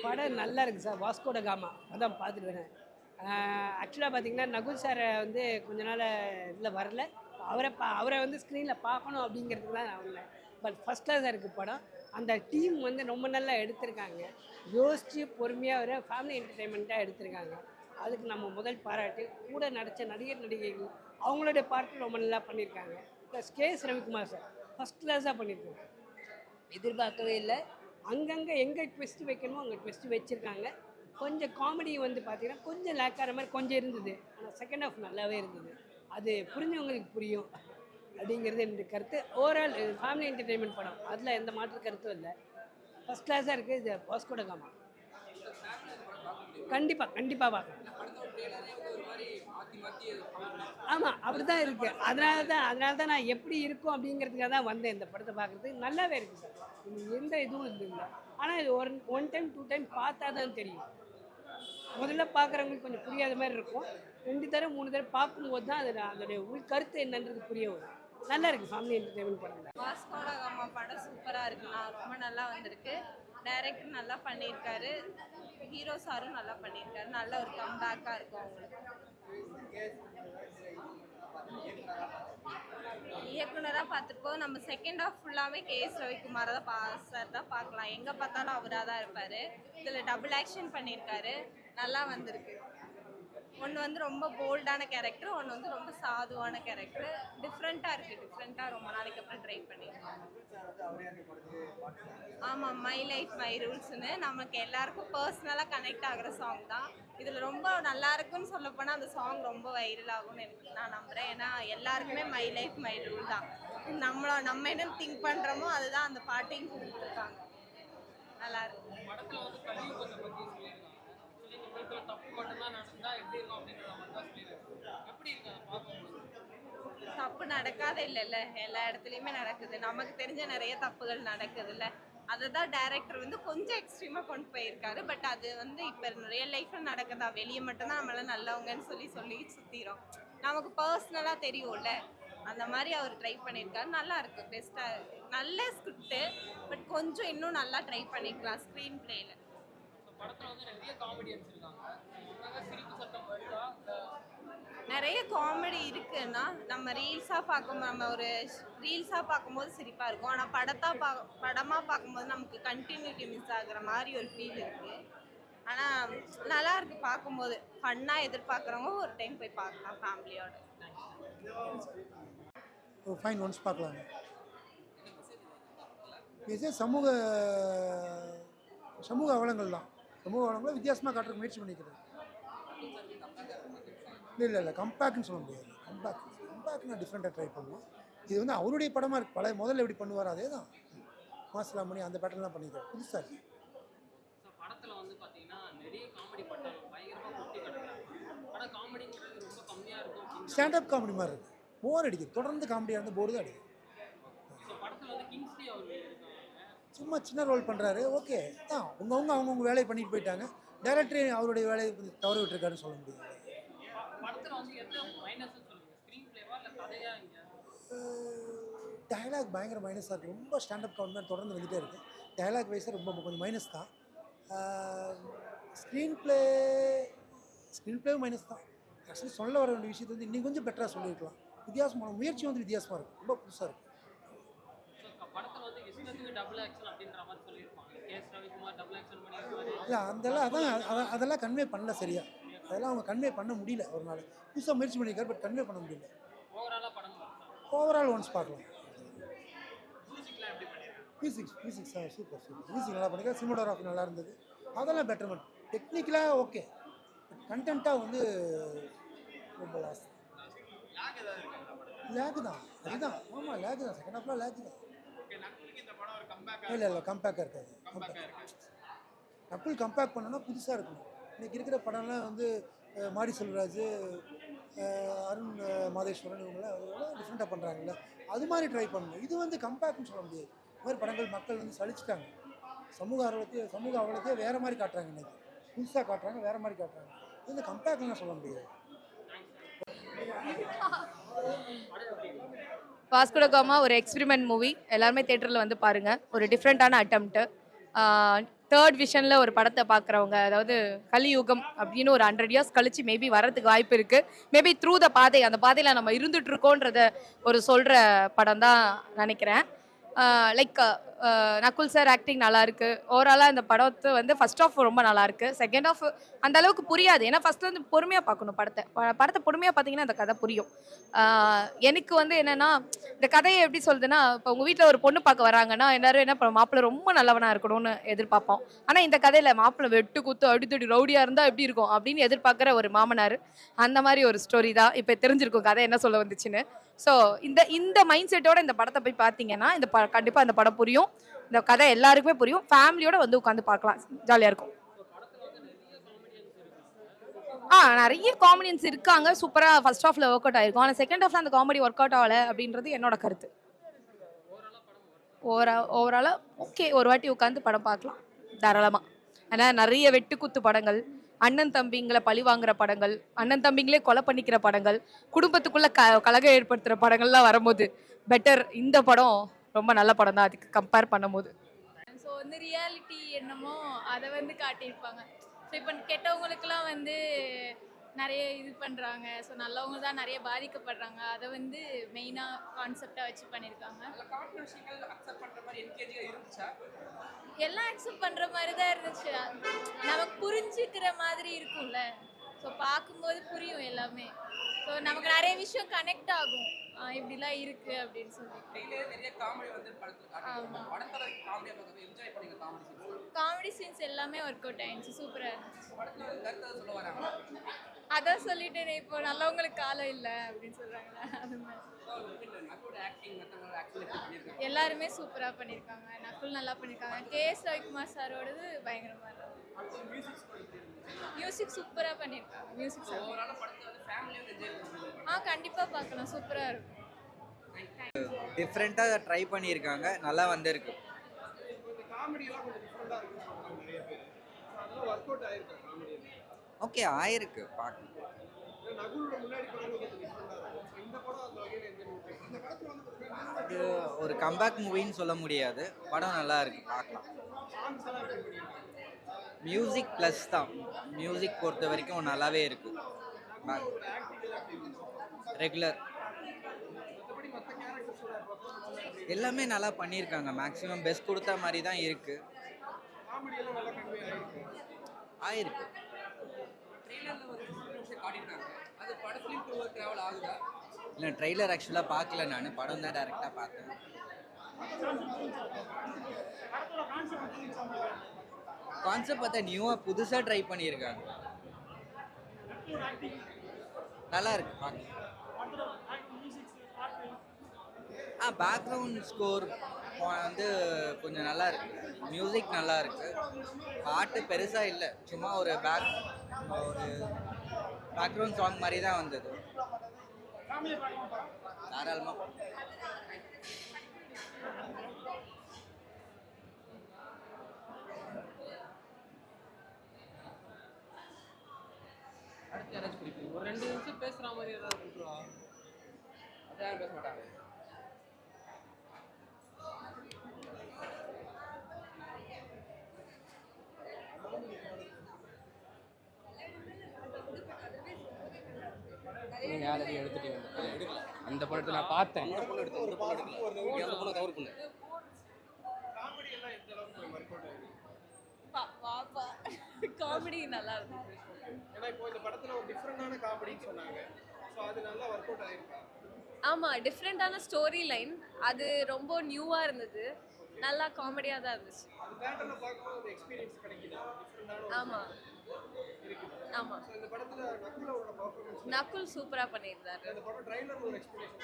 படம் நல்லா இருக்குது சார். வாஸ்கோட காமா அதான் பார்த்துட்டு வரேன். ஆக்சுவலாக பார்த்தீங்கன்னா நகுல் சாரை வந்து கொஞ்ச நாள் இதில் வரல. அவரை வந்து ஸ்க்ரீனில் பார்க்கணும் அப்படிங்கிறதுக்கு தான் நான் வந்தேன். பட் ஃபஸ்ட் கிளாஸாக இருக்குது படம். அந்த டீம் வந்து ரொம்ப நல்லா எடுத்திருக்காங்க. யோசித்து பொறுமையாக ஒரு ஃபேமிலி என்டர்டெயின்மெண்ட்டாக எடுத்திருக்காங்க. அதுக்கு நம்ம முதல் பாராட்டு. கூட நடித்த நடிகர் நடிகைகள் அவங்களுடைய பார்ட்டு ரொம்ப நல்லா பண்ணியிருக்காங்க. Plus K S Ravikumar sir first கிளாஸாக பண்ணியிருக்காங்க. எதிர்பார்க்கவே இல்லை. அங்கங்கே எங்கே ட்விஸ்ட்டு வைக்கணுமோ அங்கே ட்விஸ்ட்டு வச்சுருக்காங்க. கொஞ்சம் காமெடி வந்து பார்த்திங்கன்னா கொஞ்சம் லேக் ஆகிற மாதிரி கொஞ்சம் இருந்தது. ஆனால் செகண்ட் ஹாஃப் நல்லாவே இருந்தது. அது புரிஞ்சவங்களுக்கு புரியும் அப்படிங்கிறது என்னுடைய கருத்து. ஓவரால் ஃபேமிலி என்டர்டெயின்மெண்ட் படம், அதில் எந்த மாற்று கருத்தும் இல்லை. ஃபஸ்ட் கிளாஸாக இருக்குது. இது வாஸ்கோட காமா. கண்டிப்பாக பார்க்கணும். ஆமாம், அப்படி தான் இருக்குது. அதனால தான் நான் எப்படி இருக்கும் அப்படிங்கிறதுக்காக தான் வந்தேன் இந்த படத்தை பார்க்குறதுக்கு. நல்லாவே இருக்குது சார். எந்த இதுவும் இல்லை. ஆனால் இது ஒன் டைம் 2 டைம் பார்த்தா தான் தெரியும். முதல்ல பார்க்குறவங்களுக்கு கொஞ்சம் புரியாத மாதிரி இருக்கும். 2 தடவை 3 தடவை பார்க்கும்போது தான் அதோடைய உள் கருத்து என்னன்றது புரிய வரும். நல்லா இருக்குது ஃபேமிலி என்டர்டெயின்மெண்ட் படம் தான். வாஸ்கோட காமா படம் சூப்பராக இருக்குண்ணா. ரொம்ப நல்லா வந்திருக்கு. டைரக்டர் நல்லா பண்ணியிருக்காரு. ஹீரோ சாரும் நல்லா பண்ணியிருக்காரு. நல்ல ஒரு கம்பேக்காக இருக்கும் அவங்களுக்கு. இயக்குனராக பார்த்துருப்போம். நம்ம செகண்ட் ஹாஃப் ஃபுல்லாகவே கேஎஸ் ரவிக்குமாரை தான் சார் தான் பார்க்கலாம். எங்கே பார்த்தாலும் அவராக தான் இருப்பார். இதில் டபுள் ஆக்ஷன் பண்ணியிருக்காரு. நல்லா வந்திருக்கு. ஒன்று வந்து ரொம்ப போல்டான கேரக்டர், ஒன்று வந்து ரொம்ப சாதுவான கேரக்டர். டிஃப்ரெண்ட்டாக இருக்குது. டிஃப்ரெண்ட்டாக ரொம்ப நாளைக்கு அப்புறம் ட்ரை பண்ணியிருக்கோம். ஆமாம், மை லைஃப் மை ரூல்ஸ்னு நமக்கு எல்லாருக்கும் பர்சனலாக கனெக்ட் ஆகிற சாங் தான். இதில் ரொம்ப நல்லா இருக்குன்னு சொல்லப்போனால் அந்த சாங் ரொம்ப வைரல் ஆகும்னு நான் நம்புகிறேன். ஏன்னா எல்லாருக்குமே மை லைஃப் மை ரூல் தான். நம்ம என்ன திங்க் பண்ணுறோமோ அதுதான் அந்த பாட்டையும் கொடுத்துருக்காங்க. நல்லா இருக்கு. தப்பு நடக்காத இல்லைல்ல, எல்லா இடத்துலையுமே நடக்குது. நமக்கு தெரிஞ்ச நிறைய தப்புகள் நடக்குதுல்ல. அதை தான் டைரக்டர் வந்து கொஞ்சம் எக்ஸ்ட்ரீமாக கொண்டு போயிருக்காரு. பட் அது வந்து இப்போ ரியல் லைஃப்பில் நடக்குதா, வெளியே மட்டும்தான் நம்மளால நல்லவங்கன்னு சொல்லி சுற்றிடும். நமக்கு பர்சனலாக தெரியும்ல, அந்த மாதிரி அவர் ட்ரை பண்ணியிருக்காரு. நல்லா இருக்கு. பெஸ்ட்டாக நல்ல ஸ்கிரிப்டு. பட் கொஞ்சம் இன்னும் நல்லா ட்ரை பண்ணிக்கலாம் ஸ்க்ரீன் பிளேயில். நிறைய காமெடி இருக்குன்னா நம்ம ஒரு ரீல்ஸாக பார்க்கும்போது சிரிப்பாக இருக்கும். ஆனால் படமாக பார்க்கும்போது நமக்கு கண்டினியூட்டி மிஸ் ஆகுற மாதிரி ஒரு ஃபீல் இருக்குது. ஆனால் நல்லா இருக்கு பார்க்கும்போது. ஃபன்னாக எதிர்பார்க்குறவங்க ஒரு டைம் போய் பார்க்கலாம் ஃபேமிலியோட. ஃபைன், ஒன்ஸ் பார்க்கலாங்க. இது சமூக வளங்கள் தான். சமூக வளங்களை வித்தியாசமாக காட்டுறதுக்கு முயற்சி பண்ணிக்கிறது. இல்லை கம்பேக்னு சொல்ல முடியாது. கம்பேக் நான் டிஃப்ரெண்ட்டாக ட்ரை பண்ணுவோம். இது வந்து அவருடைய படமாக இருக்குது. பழைய முதல்ல எப்படி பண்ணுவார் அதே தான். மாசலாம் பண்ணி அந்த பேட்டர்ன் தான் பண்ணிக்கிறேன். புதுசாக இருக்குது. படத்தில் வந்து பார்த்தீங்கன்னா நிறைய காமெடி பட்டம் பயங்கரமாக கொட்டி கிடக்குறாங்க. ஆனால் காமெடிங்கிறது ரொம்ப கம்மியாக இருக்கும். ஸ்டாண்டப் காமெடி மாதிரி இருக்குது. போர் அடிக்குது. தொடர்ந்து காமெடியாக இருந்து போர் தான் அடிக்குது. படத்தில் வந்து கிங்ஸ்லி அவர் சும்மா சின்ன ரோல் பண்ணுறாரு. ஓகே தான். அவங்கவுங்க வேலையை பண்ணிட்டு போயிட்டாங்க. டைரக்டர் அவருடைய வேலையை தவற விட்டுருக்காருன்னு சொல்ல முடியாது. படத்தில் வந்து எந்த மைனஸ்ன்னு சொல்லுங்கள், ஸ்க்ரீன் பிளேவா இல்லை கதையா? இங்கே டயலாக் பயங்கர மைனஸாக இருக்குது. ரொம்ப ஸ்டாண்டப் காமெடி தொடர்ந்து வந்துகிட்டே இருக்குது. டயலாக் வைஸாக ரொம்ப கொஞ்சம் மைனஸ் தான். ஸ்க்ரீன் பிளேவும் மைனஸ் தான். ஆக்சுவலி சொல்ல வர வேண்டிய விஷயத்தை வந்து இன்னும் கொஞ்சம் பெட்டராக சொல்லியிருக்கலாம். வித்தியாசமான முயற்சி வந்து வித்தியாசமாக இருக்குது. ரொம்ப புதுசாக இருக்குது. படத்தில் வந்து இஷ்டத்துக்கு டபுள் ஆக்ஷன் அப்படின்ற மாதிரி சொல்லியிருப்பாங்க. கேஎஸ் ரவிக்குமார் டபுள் ஆக்ஷன் பண்ணியிருக்காரு. இல்லை அதெல்லாம் கன்வே பண்ணல சரியா. அதெல்லாம் அவங்க கன்வே பண்ண முடியல. ஒரு நாள் புதுசாக முயற்சி பண்ணியிருக்காரு. பட் கன்வே பண்ண முடியல. ஓவரால் ஒன்ஸ் பார்க்கலாம். Music super. மியூசிக் நல்லா பண்ணியிருக்காரு. சினிமாட்டோகிராஃபி நல்லா இருந்தது. அதெல்லாம் பெட்டர்மெண்ட். டெக்னிக்கலாக ஓகே. பட் கண்டென்ட்டாக வந்து ரொம்ப லாஸ். லேக் தான். அதுதான். ஆமாம், லேக் தான். செகண்ட் ஹாஃப்லாம் லேக் தான். இல்லை கம்பேக்காக இருக்காது. நக்குல் கம்பேக் பண்ணோன்னா புதுசாக இருக்கணும். இன்றைக்கி இருக்கிற படம்லாம் வந்து மாரி செல்வராஜ், அருண் மாதேஸ்வரன் இவங்களாம் எவ்வளோ டிஃப்ரெண்ட்டாக பண்ணுறாங்கல்ல, அது மாதிரி ட்ரை பண்ணணும். இது வந்து கம்பேக்னு சொல்ல முடியாது. இது மாதிரி படங்கள் மக்கள் வந்து சலிச்சிட்டாங்க. சமூக அவலத்தையே வேறு மாதிரி காட்டுறாங்க. இன்றைக்கி புதுசாக காட்டுறாங்க, வேறு மாதிரி காட்டுறாங்க. இது வந்து கம்பேக்லாம் சொல்ல முடியாது. வாஸ்கோட காமா ஒரு எக்ஸ்பெரிமெண்ட் மூவி. எல்லாருமே தேட்டரில் வந்து பாருங்கள். ஒரு டிஃப்ரெண்ட்டான அட்டம்ப்ட்டு. தேர்ட் விஷனில் ஒரு படத்தை பார்க்குறவங்க, அதாவது கலியுகம் அப்படின்னு ஒரு 100 இயர்ஸ் கழிச்சு மேபி வரதுக்கு வாய்ப்பு இருக்குது. மேபி த்ரூ த பாதை, அந்த பாதையில் நம்ம இருந்துட்டு இருக்கோன்றத ஒரு சொல்கிற படம் தான் நினைக்கிறேன். லைக் நக்குல் சார் ஆக்டிங் நல்லா இருக்கு. ஓவராலாக இந்த படத்தை வந்து ஃபர்ஸ்ட் ஆஃப் ரொம்ப நல்லா இருக்கு. செகண்ட் ஆஃப் அந்த அளவுக்கு புரியாது. ஏன்னா ஃபர்ஸ்ட்ல இருந்து பொறுமையாக பார்க்கணும் படத்தை. படத்தை பொறுமையாக பார்த்தீங்கன்னா அந்த கதை புரியும். எனக்கு வந்து என்னன்னா, இந்த கதையை எப்படி சொல்றதுன்னா, இப்போ உங்க வீட்டில் ஒரு பொண்ணு பார்க்க வராங்கன்னா எல்லாரும் என்ன பண்ணுவோம், மாப்பிள்ளை ரொம்ப நல்லவனா இருக்கணும்னு எதிர்பார்ப்போம். ஆனால் இந்த கதையில மாப்பிள்ளை வெட்டு குத்து அடித்தடி ரவுடியா இருந்தா எப்படி இருக்கும் அப்படின்னு எதிர்பார்க்குற ஒரு மாமனார். அந்த மாதிரி ஒரு ஸ்டோரி தான். இப்போ தெரிஞ்சிருக்கும் கதை என்ன சொல்ல வந்துச்சுன்னு. ஸோ இந்த இந்த மைண்ட் செட்டோட இந்த படத்தை போய் பார்த்தீங்கன்னா கண்டிப்பாக இந்த படம் புரியும். இந்த கதை எல்லாருக்குமே புரியும். ஃபேமிலியோட வந்து உட்காந்து பார்க்கலாம், ஜாலியாக இருக்கும். நிறைய காமெடியன்ஸ் இருக்காங்க. சூப்பராக ஃபர்ஸ்ட் ஹாஃப்ல ஒர்க் அவுட் ஆயிருக்கும். ஆனால் செகண்ட் ஹாஃப்ல அந்த காமெடி ஒர்க் அவுட் ஆகலை அப்படின்றது என்னோட கருத்து. ஓவராலாக ஓகே, ஒரு வாட்டி உட்காந்து படம் பார்க்கலாம் தாராளமாக. ஏன்னா நிறைய வெட்டுக்குத்து படங்கள், அண்ணன் தம்பிங்களை பழி வாங்குற படங்கள், அண்ணன் தம்பிங்களே கொலை பண்ணிக்கிற படங்கள், குடும்பத்துக்குள்ள கலகம் ஏற்படுத்துகிற படங்கள்லாம் வரும்போது பெட்டர் இந்த படம் ரொம்ப நல்ல படம் தான் அதுக்கு கம்பேர் பண்ணும்போது. ஸோ வந்து ரியாலிட்டி என்னமோ அதை வந்து காட்டியிருப்பாங்க. ஸோ இப்போ கெட்டவங்களுக்கெல்லாம் வந்து நிறைய இது பண்ணுறாங்க. ஸோ நல்லவங்க தான் நிறைய பாதிக்கப்படுறாங்க. அதை வந்து மெயினாக கான்செப்டாக வச்சு பண்ணியிருக்காங்க. எல்லாம் அக்செப்ட் பண்ணுற மாதிரி தான் இருந்துச்சு. நமக்கு புரிஞ்சுக்கிற மாதிரி இருக்கும்ல. ஸோ பார்க்கும்போது புரியும் எல்லாமே. ஸோ நமக்கு நிறைய விஷயம் கனெக்ட் ஆகும், இப்படிலாம் இருக்குது அப்படின்னு சொல்லி. ஆமாம், காமெடி சீன்ஸ் எல்லாமே ஒர்க் அவுட் ஆயிடுச்சு. சூப்பராக இருந்துச்சு. அதான் சொல்லிட்டேனே, இப்போ நல்லவங்களுக்கு காலம் இல்லை அப்படின்னு சொல்கிறாங்களே, அது மாதிரி. எல்லாருமே சூப்பராக பண்ணியிருக்காங்க. நக்குல் நல்லா பண்ணியிருக்காங்க. கேஎஸ் ரவிக்குமார் சாரோடது பயங்கரமாக இருக்கும். மியூசிக் சூப்பராக பண்ணியிருக்காங்க. மியூசிக் கண்டிப்பாக பார்க்கலாம், சூப்பராக இருக்கும். டிஃப்ரெண்ட்டாக ட்ரை பண்ணியிருக்காங்க, நல்லா வந்திருக்கு. ஓகே ஆயிருக்கு பார்க்க. இது ஒரு கம்பேக் மூவின்னு சொல்ல முடியாது, படம் நல்லா இருக்கு, பார்க்கலாம். மியூசிக் ப்ளஸ் தான், மியூசிக் பொறுத்த வரைக்கும் நல்லாவே இருக்கு. ரெகுலர் எல்லாமே நல்லா பண்ணியிருக்காங்க. மேக்ஸிமம் பெஸ்ட் கொடுத்த மாதிரி தான் இருக்கு, ஆயிருக்கு. இல்லை ட்ரெய்லர் ஆக்சுவலாக பார்க்கல, நான் படம் தான் டைரெக்டாக பார்த்தேன். கான்செப்ட் பார்த்தா நியூவாக புதுசாக ட்ரை பண்ணியிருக்காங்க, நல்லா இருக்கு பார்க்க. பேக்ரவுண்ட் ஸ்கோர் வந்து கொஞ்சம் நல்லா இருக்கு, மியூசிக் நல்லா இருக்கு. பாட்டு பெருசாக இல்லை, சும்மா ஒரு பேக்ரவுண்ட் சாங் மாதிரி தான் வந்தது. தாராளமாக அடுத்து யாராச்சும் பிடிக்கும். ஒரு 2 நிமிஷம் பேசுகிற மாதிரி ஏதாவது கொடுத்துருவா. அதான் பேச மாட்டாங்க. நீங்கள் ஆல்ரெடி எடுத்துட்டீங்க. அந்த படத்தை நான் பார்த்தேன். அந்த பொண்ணு கவர் பண்ணு. காமெடி நல்லா இருந்துச்சு. ஏன்னா இப்போ இந்த படத்துல ஒரு டிஃபரெண்டான காமெடின்னு சொன்னாங்க. ஸோ அது நல்லா ஒர்க் அவுட் ஆயிருக்கா? ஆமாம், டிஃப்ரெண்ட்டான ஸ்டோரி லைன், அது ரொம்ப நியூவாக இருந்தது. நல்லா காமெடியாக தான் இருந்துச்சு. அது தியேட்டர்ல பார்க்கும்போது ஒரு எக்ஸ்பீரியன்ஸ் கிடைக்குதா? டிஃபரெண்டான ஆமாம் ஆமாம். ஸோ இந்த படத்துல நக்குலோட பெர்ஃபார்மன்ஸ், நக்குல் சூப்பராக பண்ணியிருந்தாரு. இந்த படம் ட்ரைலர் ஒரு எக்ஸ்பீரியன்ஸ்.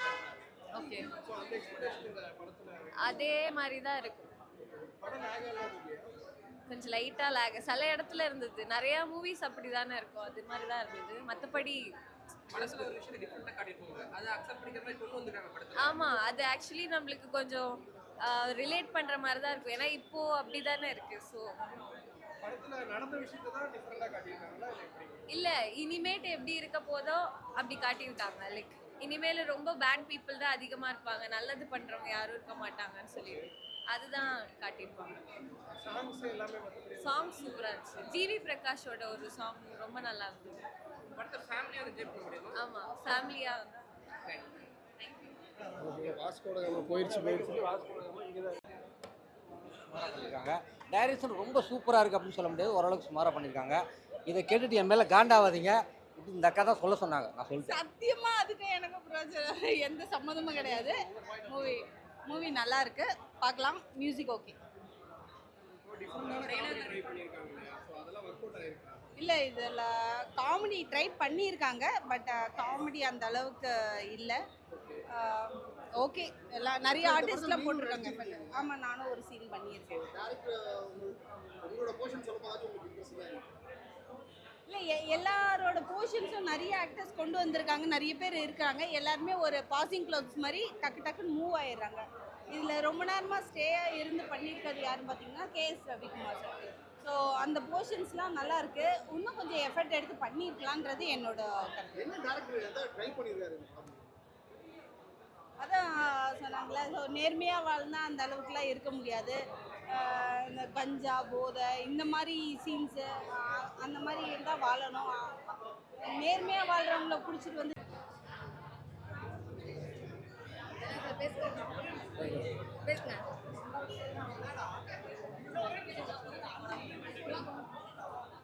ஓகே, ஸோ அந்த எக்ஸ்பீரியன்ஸ் இந்த படத்துல அதே மாதிரி தான் இருக்கும். படம் லேகெல்லாம் இருக்கு. கொஞ்சம் லைட்டாக லேக் சில இடத்துல இருந்தது. நிறையா மூவிஸ் அப்படி தானே இருக்கும், அது மாதிரி தான் இருந்தது. மற்றபடி ஆமாம், அது ஆக்சுவலி நம்மளுக்கு கொஞ்சம் ரிலேட் பண்ணுற மாதிரி தான் இருக்கும். ஏன்னா இப்போது அப்படி தானே இருக்குது. ஸோ படத்துல நடந்த விஷயத்தை தான் டிஃபரெண்டாக காட்டியிருக்காங்களா இல்லை எப்படி? இல்லை, இனிமேட்டு எப்படி இருக்க போதோ அப்படி காட்டிவிட்டாங்க. லைக் இனிமேல் ரொம்ப பேட் பீப்புள் தான் அதிகமாக இருப்பாங்க, நல்லது பண்ணுறவங்க யாரும் இருக்க மாட்டாங்கன்னு சொல்லிட்டு அதுதான் காட்டியிருப்பாங்க. சாங்ஸ் எல்லாமே மற்றபடி சாங் சூப்பராக இருந்துச்சு. ஜிவி பிரகாஷோட ஒரு சாங் ரொம்ப நல்லா இருந்தது. படத்தை ஃபேமிலியாக என்ஜாய் பண்ண முடியுமா? ஆமாம், ஃபேமிலியாக. வாஸ்கோட காமா போயிடுச்சு வாஸ்கோட காமா இங்கே தான் பண்ணியிருக்காங்க. டைரக்ஷன் ரொம்ப சூப்பராக இருக்குது அப்படின்னு சொல்ல முடியாது, ஓரளவுக்கு சுமாராக பண்ணியிருக்காங்க. இதை கேட்டுட்டு என் மேலே காண்டாவாதீங்க, இப்படி இந்த அக்கா தான் சொல்ல சொன்னாங்க, நான் சொல்லிட்டேன். சத்தியமா அதுக்கு எனக்கு பிரச்சனை எந்த சம்மந்தமும் கிடையாது. மூவி நல்லா இருக்கு, பார்க்கலாம். Music okay. ட்ரை பண்ணியிருக்காங்க இல்லையா? ஸோ அதெல்லாம் ஒர்க் அவுட் ஆயிருக்கா? இல்லை, இதில் காமெடி ட்ரை பண்ணியிருக்காங்க, பட் காமெடி அந்த அளவுக்கு இல்லை. ஓகே, எல்லாம் நிறைய ஆர்டிஸ்ட்லாம் போட்டிருக்காங்க. ஆமாம், நானும் ஒரு சீன் பண்ணியிருக்கேன். உங்களோட போர்ஷன் சொல்லும்போது உங்களுக்கு இன்ட்ரெஸ்டிங்காக இருக்கு. இல்லை, எல்லாரோட போர்ஷன்ஸும் நிறைய ஆக்டர்ஸ் கொண்டு வந்திருக்காங்க, நிறைய பேர் இருக்காங்க. எல்லாருமே ஒரு பாசிங் க்ளவுட்ஸ் மாதிரி டக்கு டக்குன்னு மூவ் ஆயிடுறாங்க. இதில் ரொம்ப நேரமாக ஸ்டேயாக இருந்து பண்ணியிருக்கிறது யாருன்னு பார்த்தீங்கன்னா கேஎஸ் ரவிக்குமார் சார். ஸோ அந்த போர்ஷன்ஸ்லாம் நல்லா இருக்கு. இன்னும் கொஞ்சம் எஃபர்ட் எடுத்து பண்ணியிருக்கலான்றது என்னோட கருத்து. என்ன டேரக்டர் எதாவது ட்ரை பண்ணியிருக்காரு? அதான் சொன்னாங்களே, ஸோ நேர்மையாக வாழ்ந்தா அந்த அளவுக்குலாம் இருக்க முடியாது. இந்த கஞ்சா போதை இந்த மாதிரி சீன்ஸு அந்த மாதிரி இருந்தால் வாழணும். நேர்மையாக வாழ்கிறவங்கள பிடிச்சிட்டு வந்து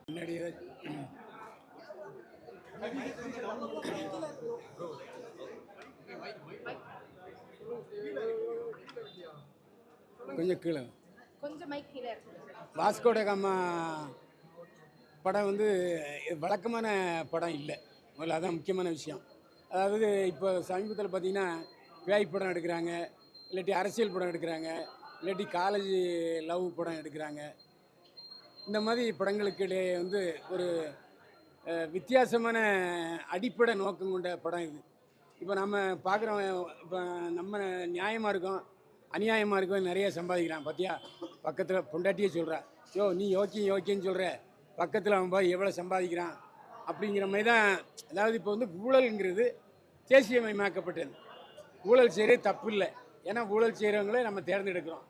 முன்னாடி கொஞ்சம் கீழே கொஞ்சம் மைக் கீழே வாஸ்கோட காமா படம் வந்து வழக்கமான படம் இல்லை. முதல்ல அதான் முக்கியமான விஷயம். அதாவது இப்போ சமீபத்தில் பார்த்தீங்கன்னா பேய் படம் எடுக்கிறாங்க, இல்லாட்டி அரசியல் படம் எடுக்கிறாங்க, இல்லாட்டி காலேஜ் லவ் படம் எடுக்கிறாங்க. இந்த மாதிரி படங்களுக்கு இடையே வந்து ஒரு வித்தியாசமான அடிப்படை நோக்கம் கொண்ட படம் இது. இப்போ நம்ம பார்க்குறோம், இப்போ நம்ம நியாயமாக இருக்கோம், அநியாயமாக இருக்கோம், நிறைய சம்பாதிக்கிறான். பார்த்தியா, பக்கத்தில் பொண்டாட்டியே சொல்கிறா, யோ நீ யோக்கியன்னு சொல்கிற, பக்கத்தில் அவன் போய் எவ்வளோ சம்பாதிக்கிறான் அப்படிங்கிற மாதிரி தான். அதாவது இப்போ வந்து ஊழல்ங்கிறது தேசியமயமாக்கப்பட்டது. ஊழல் செய்கிறது தப்பு இல்லை, ஏன்னா ஊழல் செய்கிறவங்களே நம்ம தேர்ந்தெடுக்கிறோம்.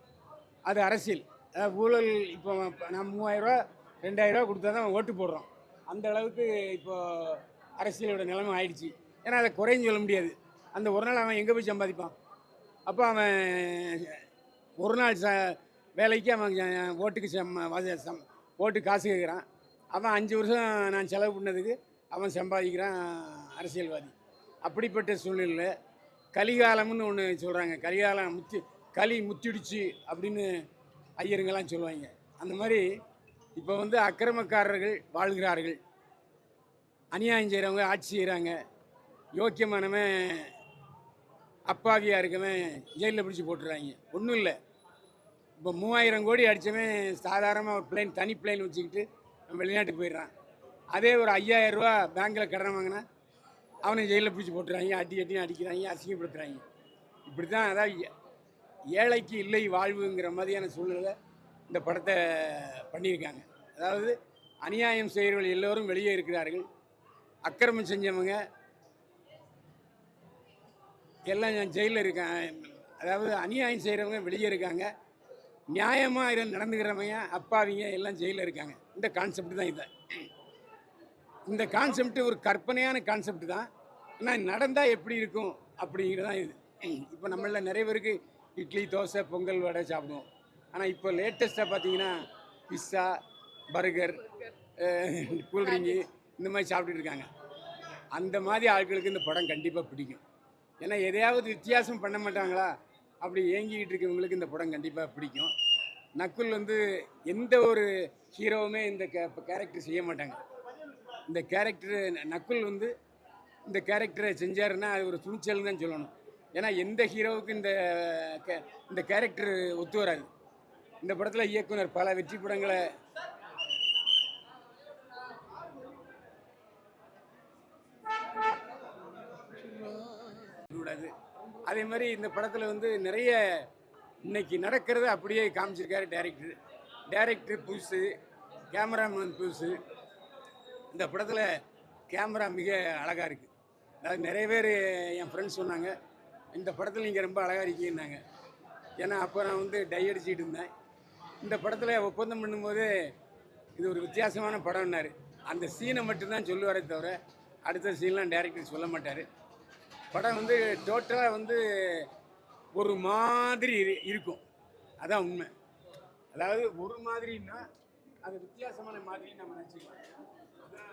அது அரசியல். அதாவது ஊழல் இப்போ நம்ம 3000 ரூபா 2000 ரூபா கொடுத்தா தான் ஓட்டு போடுறோம். அந்த அளவுக்கு இப்போது அரசியலோட நிலைமை ஆயிடுச்சு. ஏன்னா அதை குறைன்னு சொல்ல முடியாது. அந்த ஒரு நாள் அவன் எங்கே போய் சம்பாதிப்பான்? அப்போ அவன் ஒரு நாள் வேலைக்கு அவன் ஓட்டுக்கு ஓட்டு காசு கேட்குறான். அவன் 5 வருஷம் நான் செலவு பண்ணதுக்கு அவன் சம்பாதிக்கிறான் அரசியல்வாதி. அப்படிப்பட்ட சூழ்நிலையில் கலிகாலம்னு ஒன்று சொல்கிறாங்க. கலிகாலம் களி முத்திடுச்சு அப்படின்னு ஐயருங்கெல்லாம் சொல்லுவாங்க. அந்த மாதிரி இப்போ வந்து அக்கிரமக்காரர்கள் வாழ்கிறார்கள், அநியாயம் செய்கிறவங்க ஆட்சி செய்கிறாங்க, யோக்கியமானவன் அப்பாவியாக இருக்கவன் ஜெயிலில் பிடிச்சி போட்டுறாங்க. ஒன்றும் இல்லை, இப்போ 3000 கோடி அடித்தவன் சாதாரணமாக ஒரு பிளேன், தனி பிளேன் வச்சுக்கிட்டு வெளிநாட்டுக்கு போயிடுறான். அதே ஒரு 5000 ரூபா பேங்க்கில் கடன் வாங்கினா அவனை ஜெயிலில் பிடிச்சி போட்டுறாங்க, அடியும் அடிக்கிறாங்க, அசிங்கப்படுத்துகிறாங்க. இப்படி தான். அதாவது ஏழைக்கு இல்லை வாழ்வுங்கிற மாதிரியான சூழ்நிலை இந்த படத்தை பண்ணியிருக்காங்க. அதாவது அநியாயம் செய்கிறவர்கள் எல்லோரும் வெளியே இருக்கிறார்கள், அக்கிரமம் செஞ்சவங்க எல்லாம் ஜெயிலில் இருக்காங்க. அதாவது அநியாயம் செய்கிறவங்க வெளியே இருக்காங்க, நியாயமாக நடந்துக்கிறவங்க அப்பாவிங்க எல்லாம் ஜெயிலில் இருக்காங்க. இந்த கான்செப்ட் தான் இது. இந்த கான்செப்ட் ஒரு கற்பனையான கான்செப்ட் தான், ஆனால் நடந்தால் எப்படி இருக்கும் அப்படிங்கிறது தான் இது. இப்போ நம்மள நிறைய பேருக்கு இட்லி, தோசை, பொங்கல், வடை சாப்பிடுவோம். ஆனால் இப்போ லேட்டஸ்ட்டாக பார்த்தீங்கன்னா பிஸ்ஸா, பர்கர், கூல்ட்ரிங்கு இந்த மாதிரி சாப்பிட்டுட்டு இருக்காங்க. அந்த மாதிரி ஆட்களுக்கு இந்த படம் கண்டிப்பாக பிடிக்கும். ஏன்னா எதையாவது வித்தியாசம் பண்ண மாட்டாங்களா அப்படி ஏங்கிக்கிட்டு இருக்கவங்களுக்கு இந்த படம் கண்டிப்பாக பிடிக்கும். நக்குல் வந்து எந்த ஒரு ஹீரோவுமே இந்த கேரக்டர் செய்ய மாட்டாங்க. இந்த கேரக்டரு நக்குல் வந்து இந்த கேரக்டரை செஞ்சாருன்னா அது ஒரு துணிச்சல் தான் சொல்லணும். ஏன்னா எந்த ஹீரோவுக்கு இந்த கேரக்டர் ஒத்து வராது. இந்த படத்தில் இயக்குனர் பல வெற்றி படங்களை கூடாது. அதே மாதிரி இந்த படத்தில் வந்து நிறைய இன்னைக்கு நடக்கிறத அப்படியே காமிச்சிருக்காரு டைரக்டர் புதுசு, கேமராமேன் புதுசு. இந்த படத்தில் கேமரா மிக அழகாக இருக்குது. அதாவது நிறைய பேர் என் ஃப்ரெண்ட்ஸ் சொன்னாங்க, இந்த படத்தில் நீங்கள் ரொம்ப அழகாக இருக்கீங்கன்னாங்க. ஏன்னா அப்போ நான் வந்து டை அடிச்சிட்டு இருந்தேன். இந்த படத்தில் ஒப்பந்தம் பண்ணும்போது இது ஒரு வித்தியாசமான படம்னாரு. அந்த சீனை மட்டும்தான் சொல்லுவாரே தவிர அடுத்த சீன்லாம் டைரக்டர் சொல்ல மாட்டார். படம் வந்து டோட்டலாக வந்து ஒரு மாதிரி இருக்கும். அதான் உண்மை. அதாவது ஒரு மாதிரின்னா அது வித்தியாசமான மாதிரி நம்ம நினச்சிக்கலாம். அதான்